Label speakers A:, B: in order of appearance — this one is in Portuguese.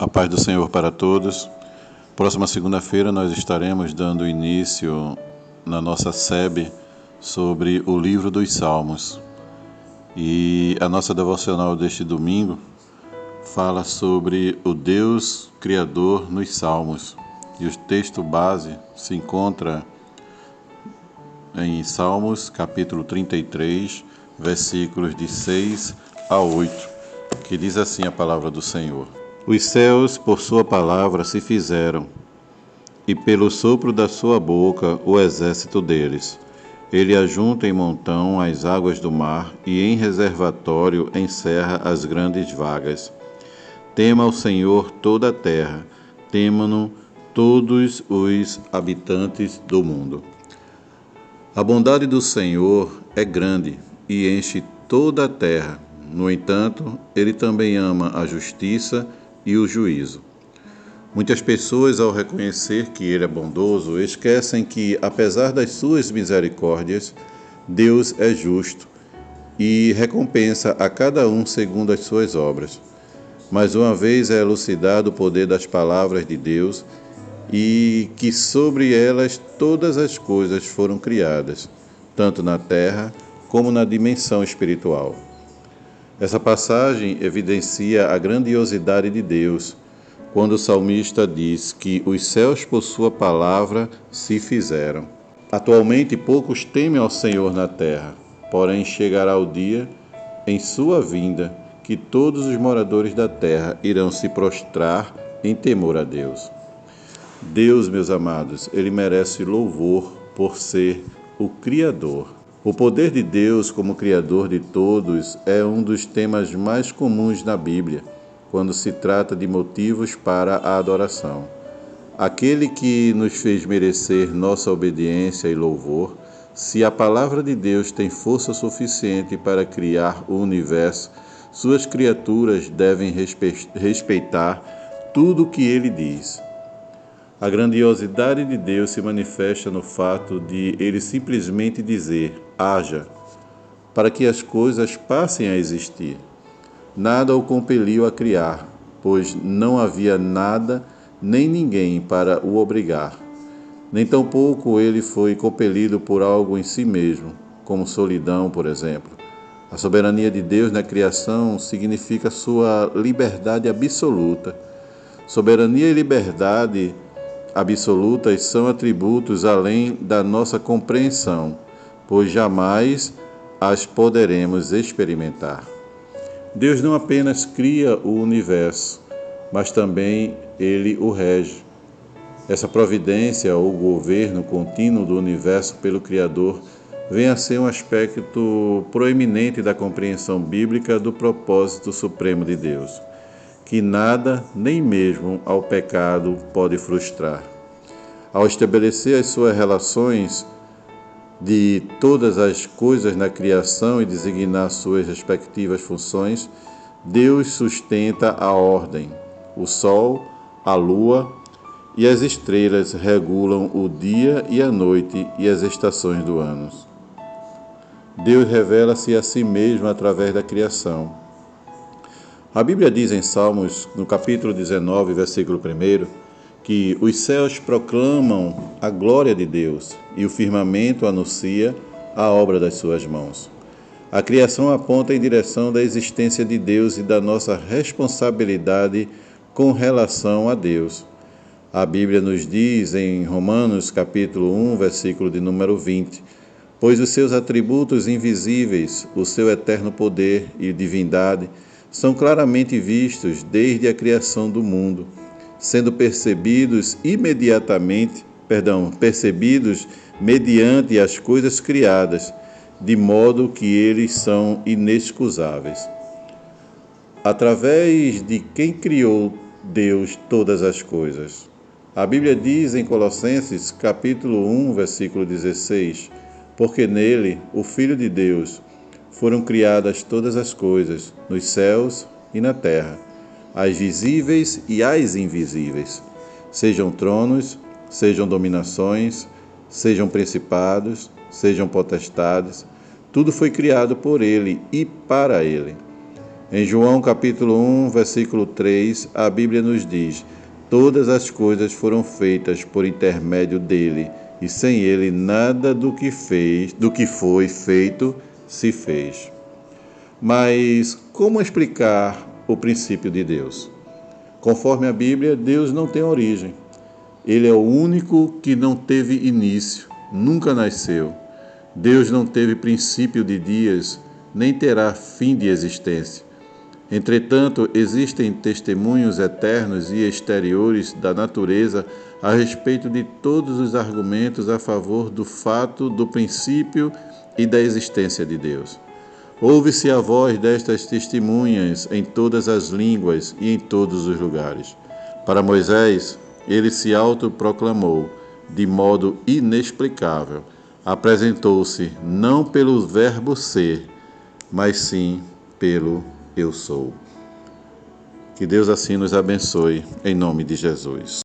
A: A paz do Senhor para todos. Próxima segunda-feira nós estaremos dando início na nossa SEB sobre o livro dos Salmos. E a nossa devocional deste domingo fala sobre o Deus Criador nos Salmos. E o texto base se encontra em Salmos, capítulo 33, versículos de 6 a 8, que diz assim a palavra do Senhor. Os céus, por sua palavra, se fizeram, e pelo sopro da sua boca o exército deles. Ele ajunta em montão as águas do mar, e em reservatório encerra as grandes vagas. Tema o Senhor toda a terra, temam-no todos os habitantes do mundo. A bondade do Senhor é grande e enche toda a terra. No entanto, ele também ama a justiça e o juízo. Muitas pessoas, ao reconhecer que ele é bondoso, esquecem que, apesar das suas misericórdias, Deus é justo e recompensa a cada um segundo as suas obras. Mais uma vez é elucidado o poder das palavras de Deus e que sobre elas todas as coisas foram criadas, tanto na terra como na dimensão espiritual. Essa passagem evidencia a grandiosidade de Deus, quando o salmista diz que os céus por sua palavra se fizeram. Atualmente poucos temem ao Senhor na terra, porém chegará o dia, em sua vinda, que todos os moradores da terra irão se prostrar em temor a Deus. Deus, meus amados, ele merece louvor por ser o Criador. O poder de Deus como Criador de todos é um dos temas mais comuns na Bíblia, quando se trata de motivos para a adoração. Aquele que nos fez merecer nossa obediência e louvor, se a palavra de Deus tem força suficiente para criar o universo, suas criaturas devem respeitar tudo o que ele diz. A grandiosidade de Deus se manifesta no fato de ele simplesmente dizer, haja, para que as coisas passem a existir. Nada o compeliu a criar, pois não havia nada nem ninguém para o obrigar. Nem tampouco ele foi compelido por algo em si mesmo, como solidão, por exemplo. A soberania de Deus na criação significa sua liberdade absoluta. Soberania e liberdade absolutas são atributos além da nossa compreensão, pois jamais as poderemos experimentar. Deus não apenas cria o universo, mas também ele o rege. Essa providência ou governo contínuo do universo pelo Criador vem a ser um aspecto proeminente da compreensão bíblica do propósito supremo de Deus, que nada, nem mesmo ao pecado, pode frustrar. Ao estabelecer as suas relações de todas as coisas na criação e designar suas respectivas funções, Deus sustenta a ordem. O sol, a lua e as estrelas regulam o dia e a noite e as estações do ano. Deus revela-se a si mesmo através da criação. A Bíblia diz em Salmos, no capítulo 19, versículo 1, que os céus proclamam a glória de Deus e o firmamento anuncia a obra das suas mãos. A criação aponta em direção da existência de Deus e da nossa responsabilidade com relação a Deus. A Bíblia nos diz em Romanos, capítulo 1, versículo de número 20, pois os seus atributos invisíveis, o seu eterno poder e divindade, são claramente vistos desde a criação do mundo, sendo percebidos mediante as coisas criadas, de modo que eles são inexcusáveis. Através de quem criou Deus todas as coisas. A Bíblia diz em Colossenses, capítulo 1, versículo 16, porque nele, o Filho de Deus, foram criadas todas as coisas, nos céus e na terra, as visíveis e as invisíveis, sejam tronos, sejam dominações, sejam principados, sejam potestades, tudo foi criado por ele e para ele. Em João capítulo 1, versículo 3, a Bíblia nos diz: todas as coisas foram feitas por intermédio dele, e sem ele nada do que foi feito se fez. Mas como explicar o princípio de Deus? Conforme a Bíblia, Deus não tem origem. Ele é o único que não teve início, nunca nasceu. Deus não teve princípio de dias, nem terá fim de existência. Entretanto, existem testemunhos eternos e exteriores da natureza a respeito de todos os argumentos a favor do fato do princípio e da existência de Deus. Ouve-se a voz destas testemunhas em todas as línguas e em todos os lugares. Para Moisés, ele se autoproclamou, de modo inexplicável. Apresentou-se não pelo verbo ser, mas sim pelo eu sou. Que Deus assim nos abençoe, em nome de Jesus.